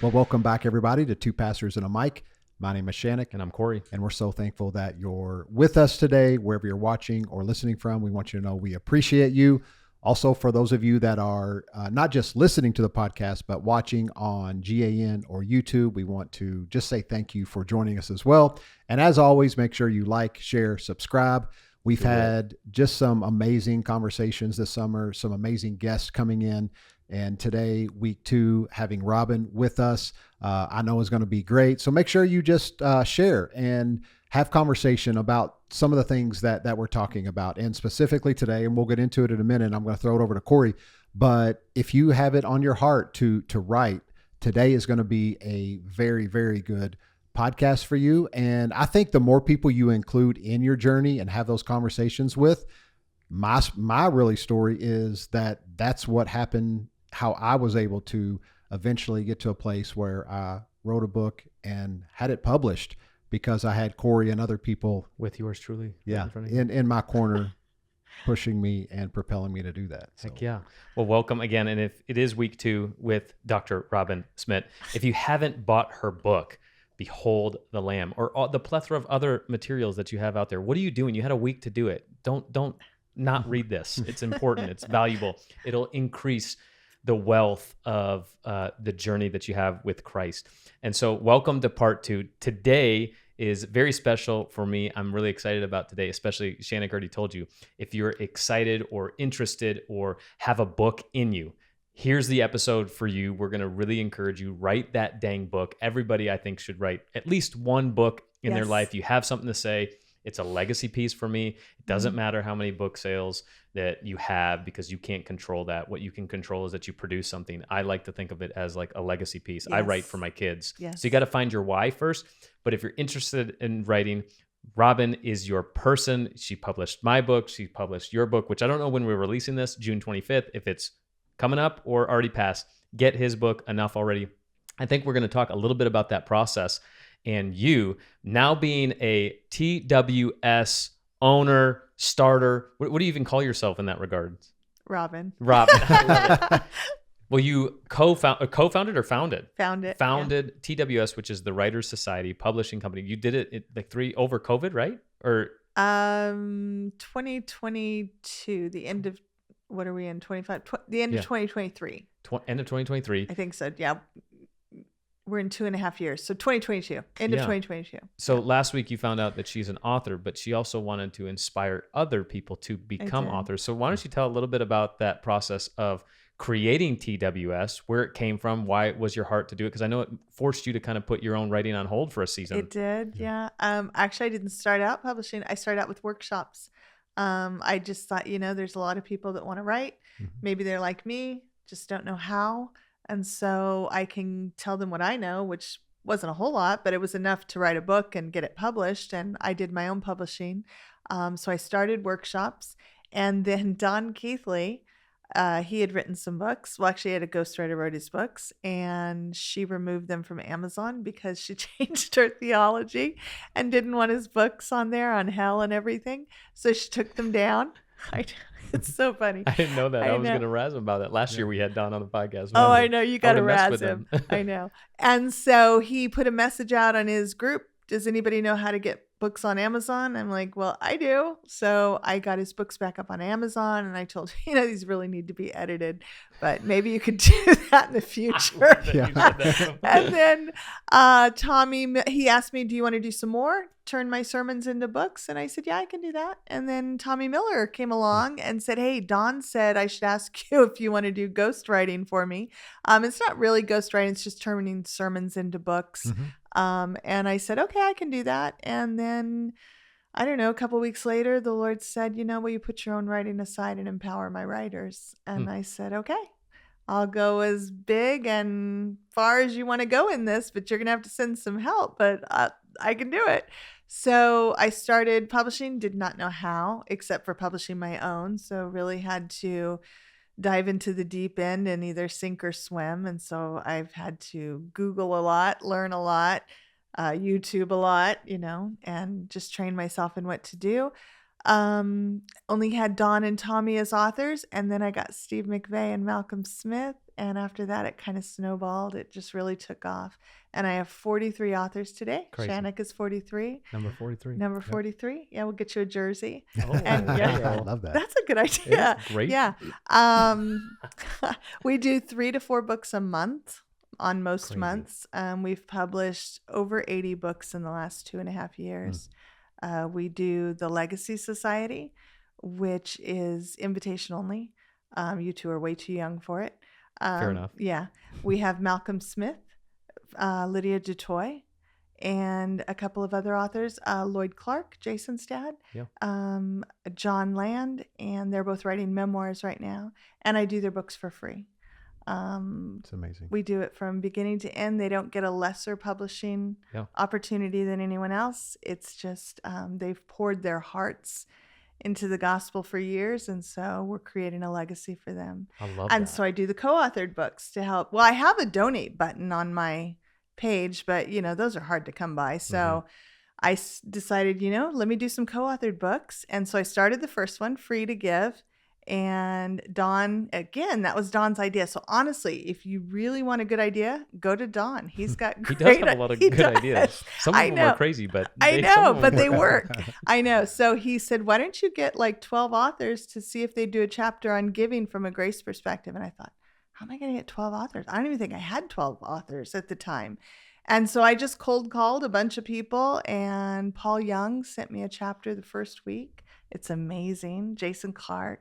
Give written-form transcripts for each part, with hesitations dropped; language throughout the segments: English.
Well, welcome back, everybody, to Two Pastors and a Mic. My name is Channock. And I'm Corey. And we're so thankful that you're with us today, wherever you're watching or listening from. We want you to know we appreciate you. Also, for those of you that are not just listening to the podcast, but watching on GAN or YouTube, we want to just say thank you for joining us as well. And as always, make sure you like, share, subscribe. We've had just some amazing conversations this summer, some amazing guests coming in. And today, week 2, having Robin with us, I know is going to be great. So make sure you just share and have conversation about some of the things that we're talking about. And specifically today, and we'll get into it in a minute, I'm going to throw it over to Corey. But if you have it on your heart to write, today is going to be a very, very good podcast for you. And I think the more people you include in your journey and have those conversations with, my really story is that's what happened, how I was able to eventually get to a place where I wrote a book and had it published because I had Corey and other people with yours truly. Yeah. In my corner, pushing me and propelling me to do that. So. Heck yeah. Well, welcome again. And if it is week 2 with Dr. Robin Smit, if you haven't bought her book, Behold the Lamb, or all the plethora of other materials that you have out there, what are you doing? You had a week to do it. Don't not read this. It's important. It's valuable. It'll increase the wealth of the journey that you have with Christ. And so welcome to part 2. Today is very special for me. I'm really excited about today, especially Channock already told you, if you're excited or interested or have a book in you, here's the episode for you. We're going to really encourage you, write that dang book. Everybody, I think, should write at least one book in their life. You have something to say. It's a legacy piece for me. It doesn't matter how many book sales that you have because you can't control that. What you can control is that you produce something. I like to think of it as like a legacy piece. I write for my kids. So you got to find your why first. But if you're interested in writing, Robin is your person. She published my book. She published your book, which I don't know when we're releasing this, June 25th, if it's coming up or already passed. Get his book, Enough Already. I think we're going to talk a little bit about that process. And you now being a TWWS owner, starter, what do you even call yourself in that regard? Robin. Well, you co-founded or founded? Founded TWWS, which is the Writers Society publishing company. You did it like over COVID, right? Or 2022, the end of, what are we in, 25? The end of 2023. End of 2023. I think so, yeah. We're in 2.5 years. So 2022, end of 2022. So last week you found out that she's an author, but she also wanted to inspire other people to become authors. So why don't you tell a little bit about that process of creating TWS, where it came from, why it was your heart to do it? Because I know it forced you to kind of put your own writing on hold for a season. It did, yeah. Actually, I didn't start out publishing. I started out with workshops. I just thought, there's a lot of people that want to write. Maybe they're like me, just don't know how. And so I can tell them what I know, which wasn't a whole lot, but it was enough to write a book and get it published. And I did my own publishing. So I started workshops. And then Don Keathley, he had written some books. Well, actually, he had a ghostwriter wrote his books. And she removed them from Amazon because she changed her theology and didn't want his books on there on hell and everything. So she took them down. It's so funny. I didn't know that. I was going to razz him about that. Last year we had Don on the podcast. Oh, I know. You got to razz him. I know. And so he put a message out on his group. Does anybody know how to get books on Amazon? I'm like, well, I do. So I got his books back up on Amazon and I told him, these really need to be edited, but maybe you could do that in the future. And then Tommy, he asked me, do you want to do some more? Turn my sermons into books? And I said, yeah, I can do that. And then Tommy Miller came along and said, hey, Don said I should ask you if you want to do ghostwriting for me. It's not really ghostwriting. It's just turning sermons into books. And I said, okay, I can do that. And then, I don't know, a couple of weeks later, the Lord said, will you put your own writing aside and empower my writers? And I said, okay, I'll go as big and far as you want to go in this, but you're going to have to send some help, but I can do it. So I started publishing, did not know how, except for publishing my own. So really had to dive into the deep end and either sink or swim. And so I've had to Google a lot, learn a lot, YouTube a lot, and just train myself in what to do. Only had Don and Tommy as authors. And then I got Steve McVeigh and Malcolm Smith And after that, it kind of snowballed. It just really took off. And I have 43 authors today. Crazy. Channock is 43. Number 43. Number 43. Yeah, we'll get you a jersey. Oh, And I love that. That's a good idea. It's great. Yeah. We do 3 to 4 books a month on most Crazy. months. We've published over 80 books in the last 2.5 years. We do the Legacy Society, which is invitation only. You two are way too young for it. Fair enough. Yeah. We have Malcolm Smith, Lydia DuToit, and a couple of other authors, Lloyd Clark, Jason's dad, John Land, and they're both writing memoirs right now. And I do their books for free. It's amazing. We do it from beginning to end. They don't get a lesser publishing opportunity than anyone else. It's just they've poured their hearts into the gospel for years, and so we're creating a legacy for them. I love and that. so I do the co-authored books to help. Well, I have a donate button on my page, but those are hard to come by. So I decided, let me do some co-authored books. And so I started the first one, Free to Give. And Don, again, that was Don's idea. So honestly, if you really want a good idea, go to Don. He's got He great does have a lot of good ideas. Some of them are crazy, but they work. I know. So he said, why don't you get like 12 authors to see if they do a chapter on giving from a grace perspective? And I thought, how am I going to get 12 authors? I don't even think I had 12 authors at the time. And so I just cold called a bunch of people, and Paul Young sent me a chapter the first week. It's amazing. Jason Clark.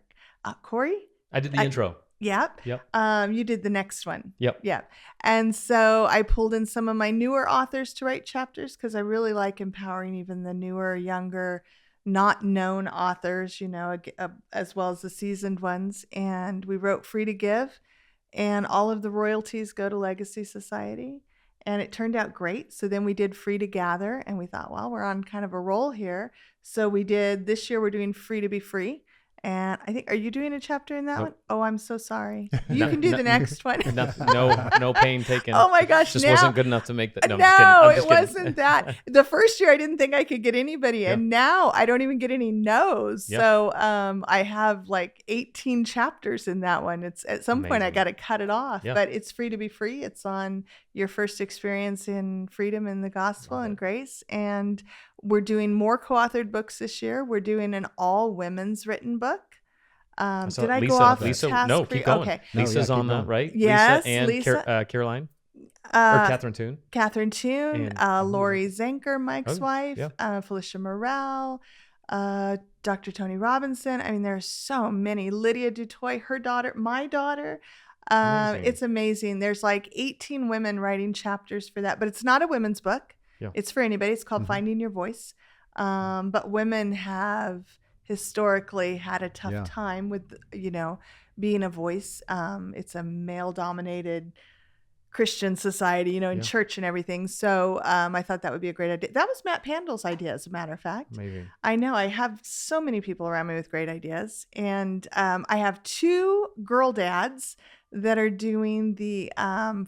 Corey? I did the intro. Yep. You did the next one. Yep. And so I pulled in some of my newer authors to write chapters because I really like empowering even the newer, younger, not known authors, as well as the seasoned ones. And we wrote Free to Give, and all of the royalties go to Legacy Society. And it turned out great. So then we did Free to Gather, and we thought, well, we're on kind of a roll here. So this year we're doing Free to Be Free. And I think, are you doing a chapter in that one? Oh, I'm so sorry. You can do the next one. No pain taken. Oh my gosh. Just wasn't good enough to make that. No, it wasn't that. The first year I didn't think I could get anybody. And now I don't even get any no's. So I have like 18 chapters in that one. It's at some point I got to cut it off, but it's Free to Be Free. It's on your first experience in freedom in the gospel and grace. And we're doing more co-authored books this year. We're doing an all women's written book. Did I go off task? No, keep going. Okay. Lisa's on that, right? Yes, Lisa and Caroline? Or Catherine Toon? Catherine Toon, Lori Zenker, Mike's wife, Felicia Morrell, Dr. Tony Robinson. I mean, there's so many. Lydia DuToit, her daughter, my daughter. It's amazing. There's like 18 women writing chapters for that, but it's not a women's book. It's for anybody. It's called Finding Your Voice. But women have historically had a tough time with, being a voice. It's a male-dominated Christian society, in church and everything. So I thought that would be a great idea. That was Matt Pandle's idea, as a matter of fact. Maybe. I know. I have so many people around me with great ideas. And I have 2 girl dads that are doing the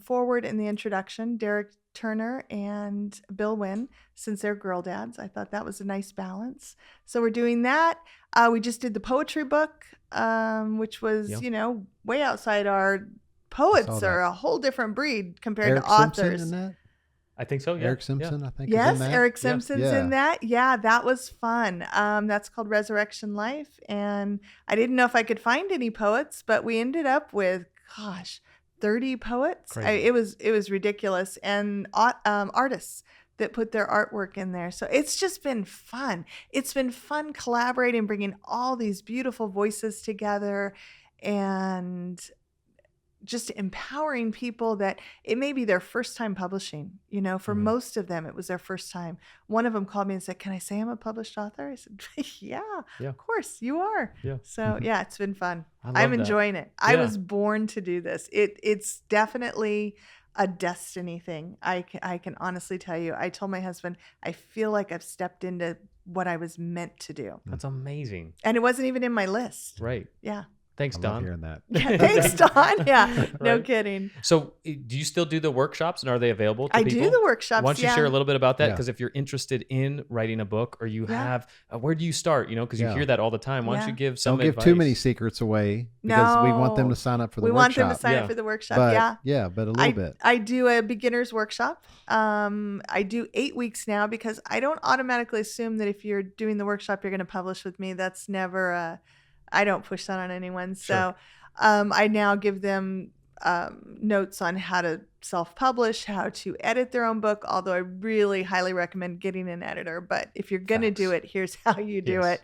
forward and the introduction, Derek Turner and Bill Wynn, since they're girl dads. I thought that was a nice balance. So we're doing that. We just did the poetry book, which was, way outside our poets are a whole different breed compared Eric to authors. Simpson in that? I think so. Yeah. Eric Simpson, I think. Yes, is in that. Eric Simpson's in that. Yeah, that was fun. That's called Resurrection Life. And I didn't know if I could find any poets, but we ended up with, 30 poets. It was ridiculous. And artists that put their artwork in there. So it's just been fun. It's been fun collaborating, bringing all these beautiful voices together, and just empowering people that it may be their first time publishing. For most of them, it was their first time. One of them called me and said, "Can I say I'm a published author?" I said, yeah, of course you are. Yeah. So it's been fun. I'm enjoying it. I was born to do this. It's definitely a destiny thing. I can honestly tell you, I told my husband, I feel like I've stepped into what I was meant to do. That's amazing. And it wasn't even in my list. Right. Yeah. Thanks, I Don. love hearing that. Yeah, thanks, Don. Yeah, no Right. kidding. So do you still do the workshops, and are they available to I people? do the workshops. Why don't you yeah. share a little bit about that? Yeah. Because if you're interested in writing a book, or you Yeah. have, where do you start? Because you Yeah. hear that all the time. Why don't you Yeah. give some Don't give advice? too many secrets away because we want them No. to sign up for the We want them to workshop. sign Yeah. up for the workshop. But yeah. but a little bit. I do a beginner's workshop. I do 8 weeks now because I don't automatically assume that if you're doing the workshop, you're going to publish with me. That's never, I don't push that on anyone. Sure. So I now give them notes on how to self-publish, how to edit their own book, although I really highly recommend getting an editor. But if you're going to do Facts. it, here's how you do Yes. it.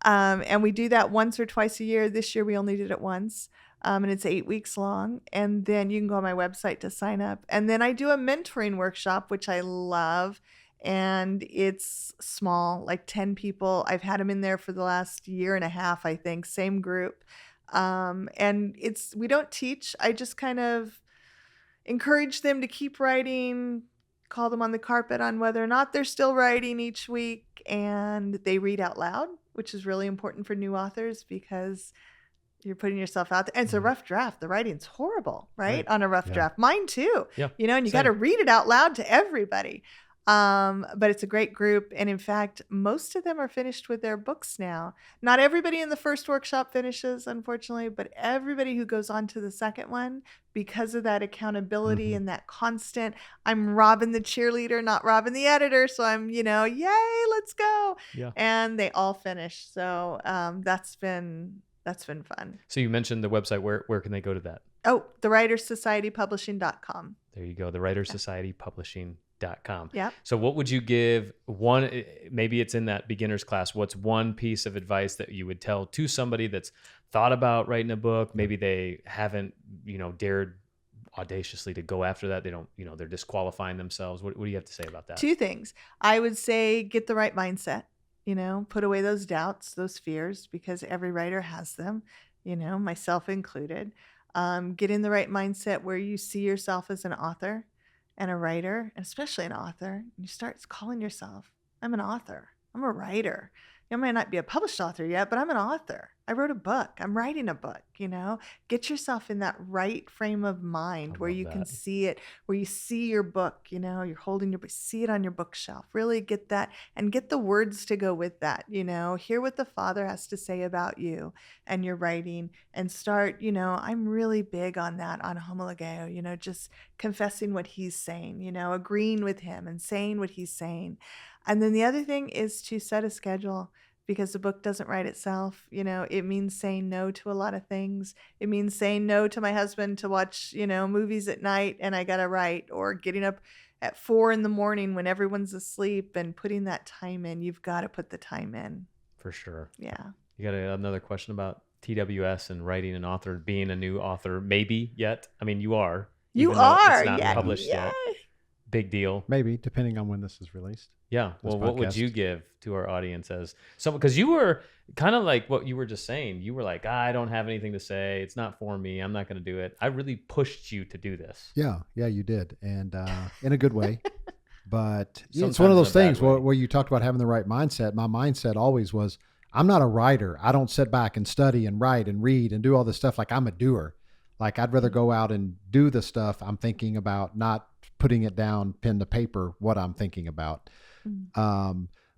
And we do that once or twice a year. This year we only did it once. And it's 8 weeks long. And then you can go on my website to sign up. And then I do a mentoring workshop, which I love. And it's small, like 10 people. I've had them in there for the last year and a half, I think, same group. And we don't teach. I just kind of encourage them to keep writing, call them on the carpet on whether or not they're still writing each week. And they read out loud, which is really important for new authors because you're putting yourself out there. And it's a rough draft. The writing's horrible, right? On a rough Yeah. draft. Mine too. Yeah. And you got to read it out loud to everybody. But it's a great group. And in fact, most of them are finished with their books now. Not everybody in the first workshop finishes, unfortunately, but everybody who goes on to the second one, because of that accountability and that constant, I'm Robin the cheerleader, not Robin the editor. So I'm, yay, let's go. Yeah. And they all finish. So that's been fun. So you mentioned the website. Where can they go to that? Oh, thewritersocietypublishing.com. There you go. The writersocietypublishing.com. Yeah. So what would you give maybe it's in that beginner's class, what's one piece of advice that you would tell to somebody that's thought about writing a book? Maybe they haven't, dared audaciously to go after that. They don't, they're disqualifying themselves. What do you have to say about that? 2 things. I would say get the right mindset, put away those doubts, those fears, because every writer has them, myself included. Get in the right mindset where you see yourself as an author and a writer, and especially an author. And you start calling yourself, I'm an author. I'm a writer. I might not be a published author yet, but I'm an author. I wrote a book. I'm writing a book, Get yourself in that right frame of mind where you can see it, where you see your book, you're holding your book, see it on your bookshelf. Really get that and get the words to go with that, Hear what the Father has to say about you and your writing and start, I'm really big on that, on homologeo, just confessing what he's saying, agreeing with him and saying what he's saying. And then the other thing is to set a schedule, because the book doesn't write itself. It means saying no to a lot of things. It means saying no to my husband to watch, movies at night and I got to write, or getting up at 4 a.m. when everyone's asleep and putting that time in. You've got to put the time in. For sure. Yeah. You got another question about TWS and writing an author, being a new author, maybe yet? I mean, you are. You even though are. It's not Yeah. published yet. Big deal. Maybe, depending on when this is released. Yeah. Well, This what would podcast. you give to our audience as someone? Because you were kind of like what you were just saying. You were like, I don't have anything to say. It's not for me. I'm not going to do it. I really pushed you to do this. Yeah, you did, and in a good way. But it's Sometimes one of in those a bad things way. where you talked about having the right mindset. My mindset always was, I'm not a writer. I don't sit back and study and write and read and do all this stuff. Like, I'm a doer. Like, I'd rather go out and do the stuff I'm thinking about, not putting it down, pen to paper, what I'm thinking about.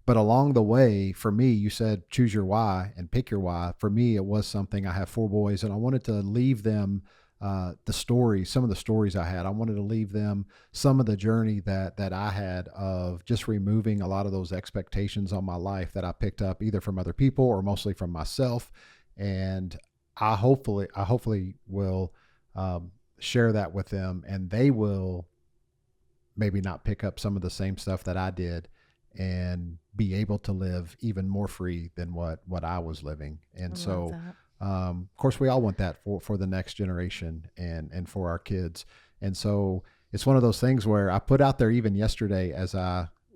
But along the way, for me, you said choose your why and pick your why. For me, it was something. I have 4 boys, and I wanted to leave them the stories, some of the stories I had. I wanted to leave them some of the journey that I had of just removing a lot of those expectations on my life that I picked up either from other people or mostly from myself. And I hopefully will share that with them, and they will maybe not pick up some of the same stuff that I did and be able to live even more free than what I was living. And so, of course, we all want that for the next generation and for our kids. And so it's one of those things where I put out there even yesterday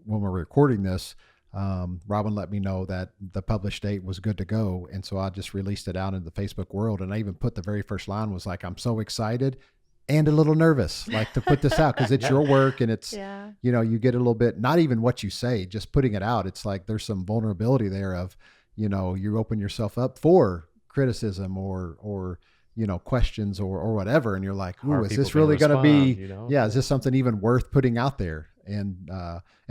when we're recording this, Robin let me know that the published date was good to go. And so I just released it out into the Facebook world. And I even put the very first line was like, I'm so excited and a little nervous, like, to put this out, because it's your work, and it's, you get a little bit, not even what you say, just putting it out. It's like there's some vulnerability there of, you open yourself up for criticism or questions or whatever, and you're like, ooh, is this people really going to be respond, is this something even worth putting out there? And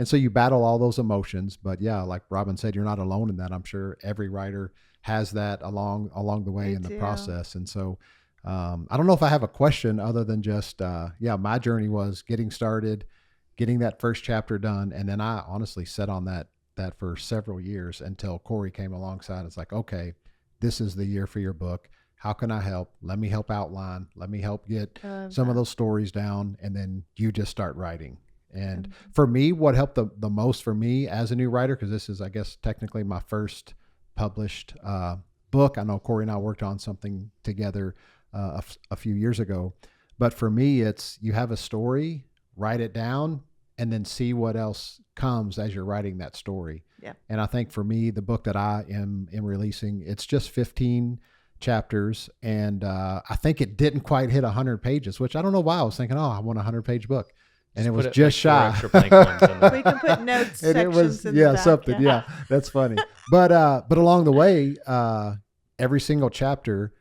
so you battle all those emotions. But yeah, like Robin said, you're not alone in that. I'm sure every writer has that along the way in the process. And so I don't know if I have a question other than just my journey was getting started, getting that first chapter done, and then I honestly sat on that for several years until Corey came alongside. It's like, okay, this is the year for your book. How can I help? Let me help outline. Let me help get some of those stories down, and then you just start writing. And for me, what helped the most for me as a new writer, because this is, I guess, technically my first published book. I know Corey and I worked on something together a few years ago, but for me, it's you have a story, write it down, and then see what else comes as you're writing that story. Yeah. And I think for me, the book that I am releasing, it's just 15 chapters, and I think it didn't quite hit 100 pages, which I don't know why. I was thinking, I want a 100-page book, and it was just shy. We can put notes and sections it was in the back. something. Yeah, that's funny. But along the way, every single chapter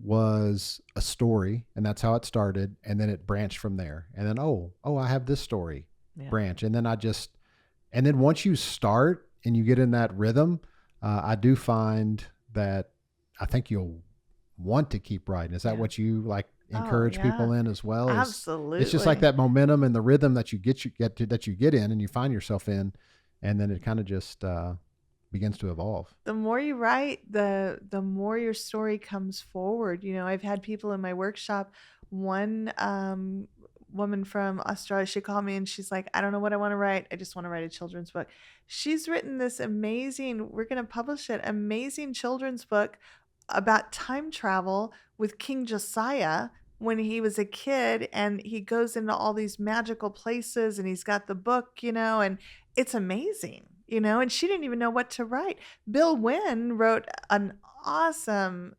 was a story, and that's how it started, and then it branched from there. And then I have this story branch, and then once you start and you get in that rhythm, I do find that I think you'll want to keep writing. Is that what you like encourage people in as well? Absolutely. It's just like that momentum and the rhythm that you get in and you find yourself in, and then it kind of just begins to evolve. The more you write, the more your story comes forward. I've had people in my workshop, one woman from Australia, she called me and she's like, I don't know what I want to write. I just want to write a children's book. She's written this amazing, we're going to publish it, amazing children's book about time travel with King Josiah when he was a kid, and he goes into all these magical places, and he's got the book, and it's amazing, and she didn't even know what to write. Bill Wynn wrote an awesome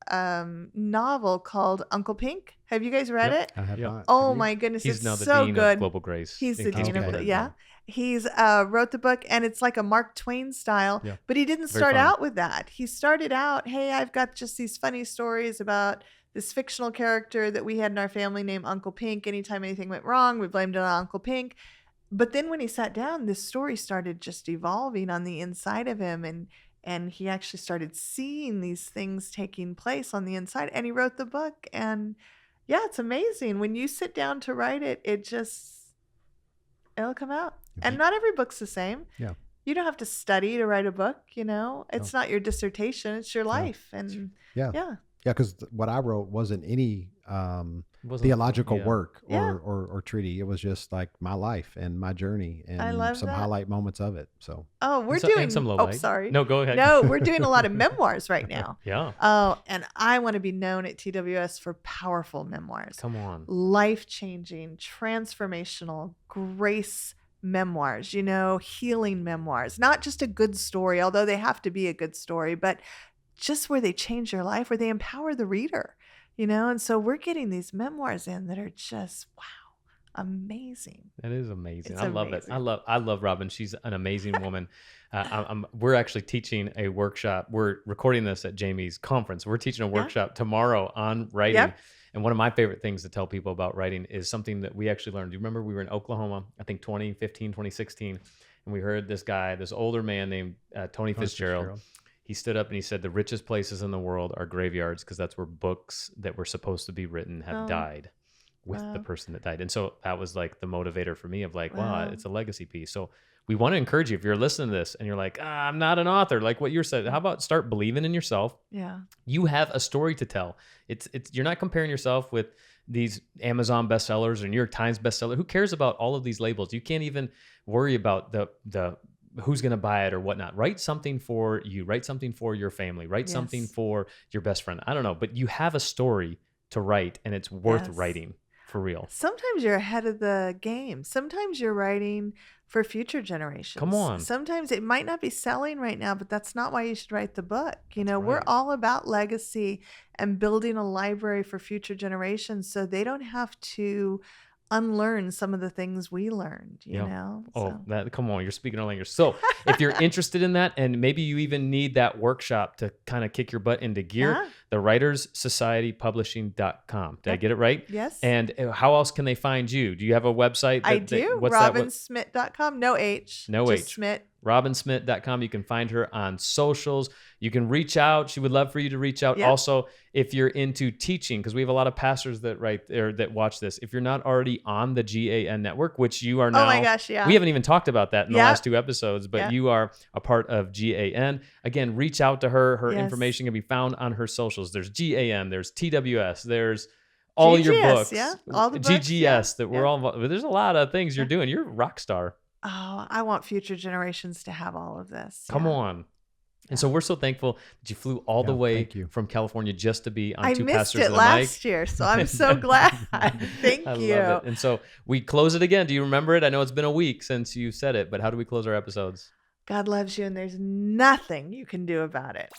novel called Uncle Pink. Have you guys read it? I have not. Oh my goodness, he's it's now the so Dean good. of Global Grace. He's the Dean of Okay. yeah. He's wrote the book, and it's like a Mark Twain style, but he didn't start fun. out with that. He started out, hey, I've got just these funny stories about this fictional character that we had in our family named Uncle Pink. Anytime anything went wrong, we blamed it on Uncle Pink. But then when he sat down, this story started just evolving on the inside of him, and he actually started seeing these things taking place on the inside, and he wrote the book. And yeah, it's amazing. When you sit down to write it, it'll come out. And not every book's the same. Yeah. You don't have to study to write a book, It's not your dissertation, it's your life. And Yeah, because what I wrote wasn't any theological work or treaty. It was just like my life and my journey and some highlight moments of it. So we're doing some low light. sorry. No, go ahead. No, we're doing a lot of memoirs right now. Yeah. Oh, and I want to be known at TWWS for powerful memoirs. Come on. Life-changing, transformational, grace memoirs, healing memoirs. Not just a good story, although they have to be a good story, but just where they change your life, where they empower the reader, And so we're getting these memoirs in that are just, wow, amazing. That is amazing. It's I love amazing. it. I love Robin. She's an amazing woman. We're actually teaching a workshop. We're recording this at Jamie's conference. We're teaching a workshop tomorrow on writing. Yep. And one of my favorite things to tell people about writing is something that we actually learned. Do you remember we were in Oklahoma, I think 2015, 2016, and we heard this guy, this older man named Tony Fitzgerald. He stood up and he said, the richest places in the world are graveyards, because that's where books that were supposed to be written have died with the person that died. And so that was like the motivator for me of like, wow, it's a legacy piece. So we want to encourage you, if you're listening to this and you're like, I'm not an author, like what you're saying, how about start believing in yourself? Yeah. You have a story to tell. It's you're not comparing yourself with these Amazon bestsellers or New York Times bestseller. Who cares about all of these labels? You can't even worry about the who's going to buy it or whatnot. Write something for you. Write something for your family. Write something for your best friend. I don't know, but you have a story to write, and it's worth writing. For real. Sometimes you're ahead of the game. Sometimes you're writing for future generations. Come on. Sometimes it might not be selling right now, but that's not why you should write the book. We're right. all about legacy and building a library for future generations, so they don't have to unlearn some of the things we learned, you Yeah. know? Oh, come on, you're speaking our language. So if you're interested in that, and maybe you even need that workshop to kind of kick your butt into gear, the writerssocietypublishing.com. Did I get it right? Yes. And how else can they find you? Do you have a website? I do. RobinSmit.com. No H. No just H. Smit. RobinSmit.com. You can find her on socials. You can reach out. She would love for you to reach out. Yep. Also, if you're into teaching, because we have a lot of pastors that that watch this. If you're not already on the GAN network, which you are now. Oh my gosh, yeah. We haven't even talked about that in the last 2 episodes, but you are a part of GAN. Again, reach out to her. Her information can be found on her socials. There's GAN, there's TWS, there's all GGS, your books. Yeah. All the books. GGS that we're all, there's a lot of things you're doing. You're a rock star. Oh, I want future generations to have all of this. Come on. And so we're so thankful that you flew all the way from California just to be on Two Pastors and a Mic. I missed it last year, so I'm so glad. Thank you. I love it. And so we close it again. Do you remember it? I know it's been a week since you said it, but how do we close our episodes? God loves you, and there's nothing you can do about it.